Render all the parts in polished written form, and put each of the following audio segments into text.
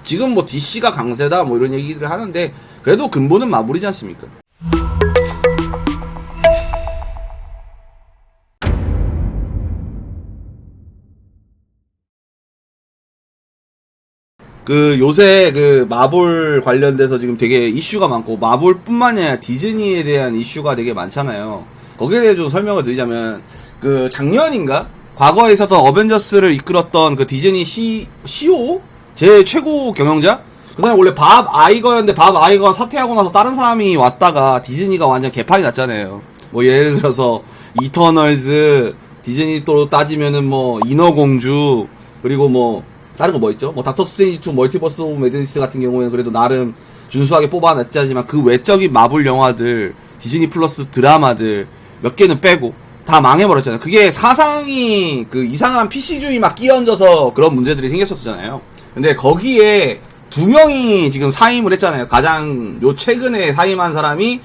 지금 뭐 DC가 강세다 뭐 이런 얘기를 하는데 그래도 근본은 마블이지 않습니까? 그 요새 그 마블 관련돼서 지금 되게 이슈가 많고 마블뿐만이 아니라 디즈니에 대한 이슈가 되게 많잖아요. 거기에 대해 좀 설명을 드리자면 그 작년인가 과거에 있었던 어벤져스를 이끌었던 그 디즈니 CEO 제 최고 경영자 그 사람이 원래 밥 아이거였는데 밥 아이거가 사퇴하고 나서 다른 사람이 왔다가 디즈니가 완전 개판이 났잖아요. 뭐 예를 들어서 이터널즈 디즈니 또 따지면은 뭐 인어공주 그리고 뭐 다른 거 뭐 있죠? 뭐 닥터 스트레인지 2 멀티버스 오브 매드니스 같은 경우에는 그래도 나름 준수하게 뽑아냈지 하지만 그 외적인 마블 영화들 디즈니 플러스 드라마들 몇 개는 빼고 다 망해버렸잖아요. 그게 사상이 그 이상한 PC주의 막 끼얹어서 그런 문제들이 생겼었잖아요. 근데 거기에 두 명이 지금 사임을 했잖아요. 가장 요 최근에 사임한 사람이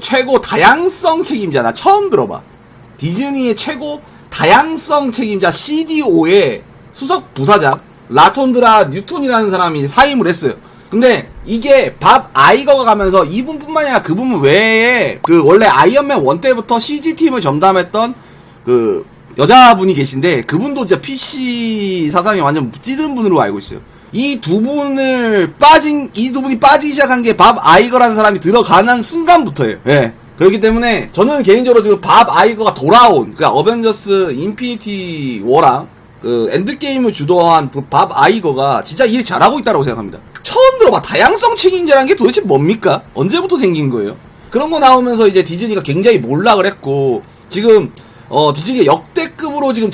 최고 다양성 책임자. 나 처음 들어봐. 디즈니의 최고 다양성 책임자 CDO의 수석 부사장 라톤드라 뉴톤이라는 사람이 사임을 했어요. 근데 이게 밥 아이거가 가면서 이분뿐만이 아니라 그분 외에 그 원래 아이언맨 1 때부터 CG팀을 점담했던 그 여자분이 계신데 그분도 진짜 PC 사상이 완전 찌든 분으로 알고 있어요. 이 두 분이 빠지기 시작한 게 밥 아이거라는 사람이 들어가는 순간부터예요. 예. 그렇기 때문에 저는 개인적으로 지금 밥 아이거가 돌아온 그 어벤져스 인피니티 워랑 그 엔드게임을 주도한 그 밥 아이거가 진짜 일 잘하고 있다고 생각합니다. 처음 들어봐. 다양성 책임자라는 게 도대체 뭡니까? 언제부터 생긴 거예요? 그런 거 나오면서 이제 디즈니가 굉장히 몰락을 했고 지금 디즈니가 역대급으로 지금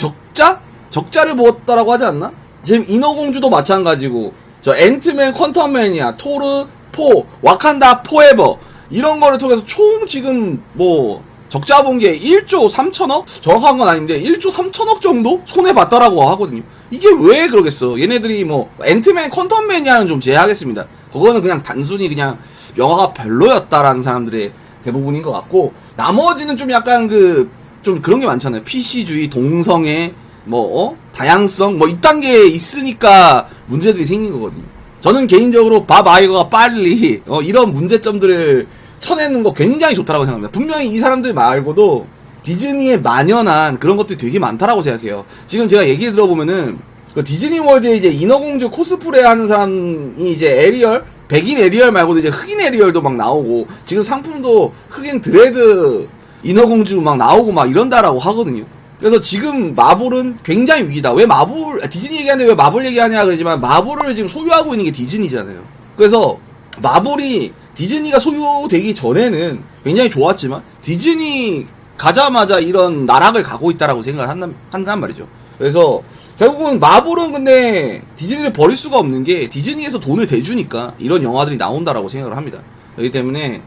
적자를 보았다라고 하지 않나? 지금 인어공주도 마찬가지고 저 앤트맨 퀀텀맨이야 토르 4 와칸다 포에버 이런 거를 통해서 총 지금 뭐 적자 본 게 1조 3천억? 정확한 건 아닌데 1조 3천억 정도 손해봤다라고 하거든요. 이게 왜 그러겠어? 얘네들이 뭐 앤트맨 퀀텀맨이야는 좀 제외하겠습니다. 그거는 그냥 단순히 그냥 영화가 별로였다라는 사람들의 대부분인 것 같고 나머지는 좀 약간 좀 그런 게 많잖아요. PC주의, 동성애, 다양성 이딴 게 있으니까 문제들이 생긴 거거든요. 저는 개인적으로 밥 아이거가 빨리 이런 문제점들을 쳐내는 거 굉장히 좋다라고 생각합니다. 분명히 이 사람들 말고도 디즈니에 만연한 그런 것들이 되게 많다라고 생각해요. 지금 제가 얘기 들어보면은 그 디즈니 월드에 이제 인어공주 코스프레 하는 사람이 이제 에리얼, 백인 에리얼 말고도 이제 흑인 에리얼도 막 나오고 지금 상품도 흑인 드레드 인어공주 막 나오고 막 이런다라고 하거든요. 그래서 지금 마블은 굉장히 위기다. 왜 디즈니 얘기하는데 왜 마블 얘기하냐 그러지만 마블을 지금 소유하고 있는 게 디즈니잖아요. 그래서 마블이 디즈니가 소유되기 전에는 굉장히 좋았지만 디즈니 가자마자 이런 나락을 가고 있다라고 생각을 한단 말이죠. 그래서 결국은 마블은 근데 디즈니를 버릴 수가 없는 게 디즈니에서 돈을 대주니까 이런 영화들이 나온다라고 생각을 합니다. 그렇기 때문에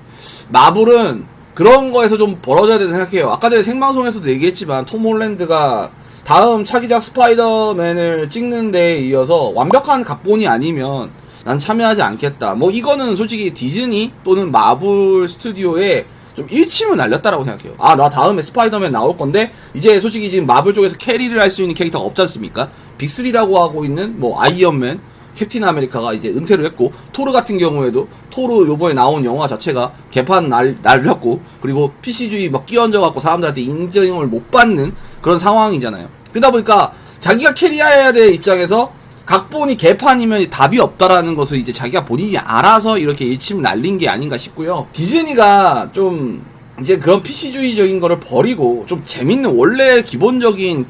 마블은 그런 거에서 좀 벌어져야 된다고 생각해요. 아까 전에 생방송에서도 얘기했지만 톰 홀랜드가 다음 차기작 스파이더맨을 찍는 데 이어서 완벽한 각본이 아니면 난 참여하지 않겠다. 이거는 솔직히 디즈니 또는 마블 스튜디오에 좀 일침을 날렸다라고 생각해요. 나 다음에 스파이더맨 나올 건데 이제 솔직히 지금 마블 쪽에서 캐리를 할 수 있는 캐릭터가 없지 않습니까? 빅3라고 하고 있는 아이언맨, 캡틴 아메리카가 이제 은퇴를 했고 토르 같은 경우에도 토르 요번에 나온 영화 자체가 개판 날렸고 그리고 PC주의 끼얹어갖고 사람들한테 인정을 못 받는 그런 상황이잖아요. 그러다 보니까 자기가 캐리해야 될 입장에서 각본이 개판이면 답이 없다라는 것을 이제 자기가 본인이 알아서 이렇게 일침 날린 게 아닌가 싶고요. 디즈니가 좀 이제 그런 PC주의적인 거를 버리고 좀 재밌는 원래 기본적인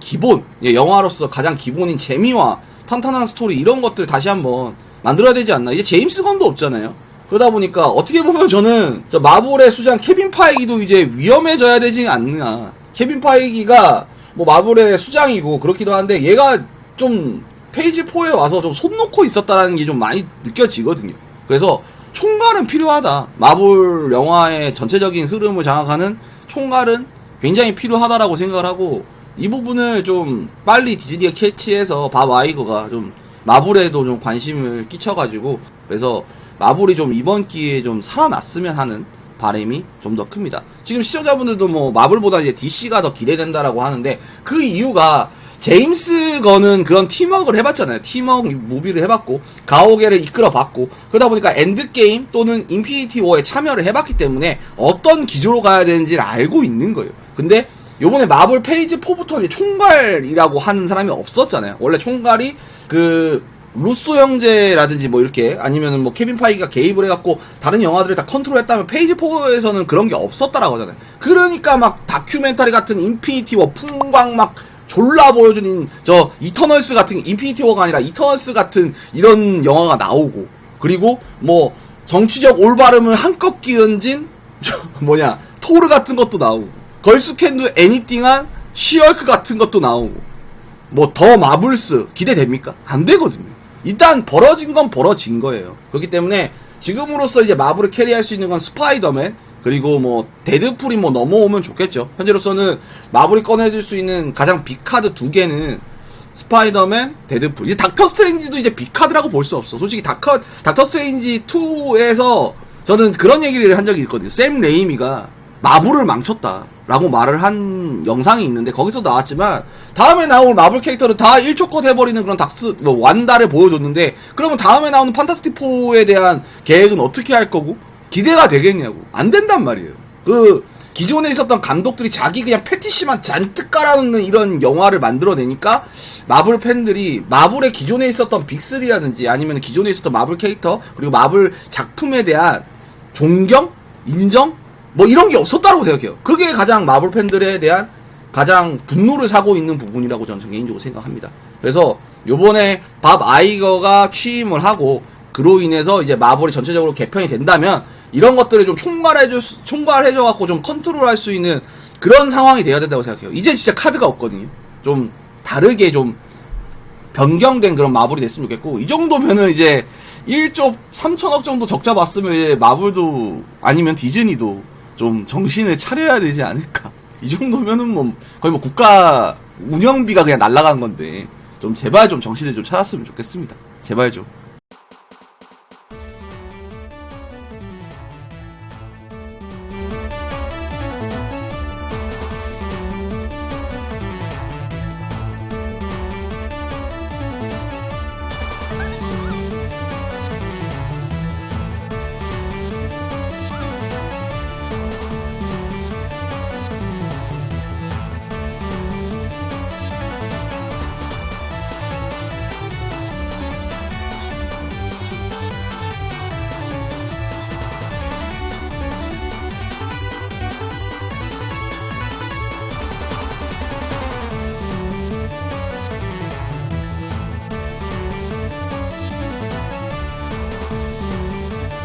영화로서 가장 기본인 재미와 탄탄한 스토리 이런 것들 다시 한번 만들어야 되지 않나. 이제 제임스 건도 없잖아요. 그러다 보니까 어떻게 보면 저는 저 마블의 수장 케빈 파이기도 이제 위험해져야 되지 않나. 케빈 파이기가 마블의 수장이고 그렇기도 한데 얘가 좀 페이지 4에 와서 좀 손 놓고 있었다는 게 좀 많이 느껴지거든요. 그래서 총괄은 필요하다. 마블 영화의 전체적인 흐름을 장악하는 총괄은 굉장히 필요하다라고 생각을 하고 이 부분을 좀 빨리 디즈니가 캐치해서 밥 아이거가 좀 마블에도 좀 관심을 끼쳐가지고 그래서 마블이 좀 이번 기회에 좀 살아났으면 하는 바람이 좀 더 큽니다. 지금 시청자분들도 마블보다 이제 DC가 더 기대된다라고 하는데 그 이유가 제임스 건은 그런 팀워크를 해봤잖아요. 팀워크 무비를 해봤고 가오갤을 이끌어봤고 그러다 보니까 엔드게임 또는 인피니티 워에 참여를 해봤기 때문에 어떤 기조로 가야 되는지를 알고 있는 거예요. 근데 요번에 마블 페이지 4부터 총괄이라고 하는 사람이 없었잖아요. 원래 총괄이 그 루소 형제라든지 뭐 이렇게 아니면은 뭐 케빈 파이기가 개입을 해갖고 다른 영화들을 다 컨트롤했다면 페이지 4에서는 그런 게 없었다라고 하잖아요. 그러니까 막 다큐멘터리 같은 인피니티 워 풍광 막 졸라 보여주는 저 이터널스 같은 인피니티 워가 아니라 이터널스 같은 이런 영화가 나오고 그리고 뭐 정치적 올바름을 한껏 끼얹은 토르 같은 것도 나오고 걸스 캔도 애니띵한 시얼크 같은 것도 나오고 뭐 더 마블스 기대됩니까? 안 되거든요. 일단 벌어진 건 벌어진 거예요. 그렇기 때문에 지금으로서 이제 마블을 캐리할 수 있는 건 스파이더맨 그리고 뭐 데드풀이 뭐 넘어오면 좋겠죠. 현재로서는 마블이 꺼내줄 수 있는 가장 빅카드 두 개는 스파이더맨, 데드풀. 이제 닥터 스트레인지도 이제 빅카드라고 볼 수 없어. 솔직히 닥터 스트레인지 2에서 저는 그런 얘기를 한 적이 있거든요. 샘 레이미가 마블을 망쳤다라고 말을 한 영상이 있는데 거기서 나왔지만 다음에 나올 마블 캐릭터를 다 1초컷 해버리는 그런 완다를 보여줬는데 그러면 다음에 나오는 판타스틱 4에 대한 계획은 어떻게 할 거고 기대가 되겠냐고. 안 된단 말이에요. 그 기존에 있었던 감독들이 자기 그냥 패티시만 잔뜩 깔아놓는 이런 영화를 만들어내니까 마블 팬들이 마블의 기존에 있었던 빅3라든지 아니면 기존에 있었던 마블 캐릭터 그리고 마블 작품에 대한 존경? 인정? 뭐 이런 게 없었다고 생각해요. 그게 가장 마블 팬들에 대한 가장 분노를 사고 있는 부분이라고 저는 개인적으로 생각합니다. 그래서 요번에 밥 아이거가 취임을 하고 그로 인해서 이제 마블이 전체적으로 개편이 된다면 이런 것들을 좀 총괄해줘갖고 좀 컨트롤할 수 있는 그런 상황이 돼야 된다고 생각해요. 이제 진짜 카드가 없거든요. 좀 다르게 좀 변경된 그런 마블이 됐으면 좋겠고 이 정도면은 이제 1조 3천억 정도 적자 봤으면 이제 마블도 아니면 디즈니도 좀 정신을 차려야 되지 않을까. 이 정도면은 뭐 거의 뭐 국가 운영비가 그냥 날아간 건데 좀 제발 좀 정신을 좀 찾았으면 좋겠습니다. 제발 좀.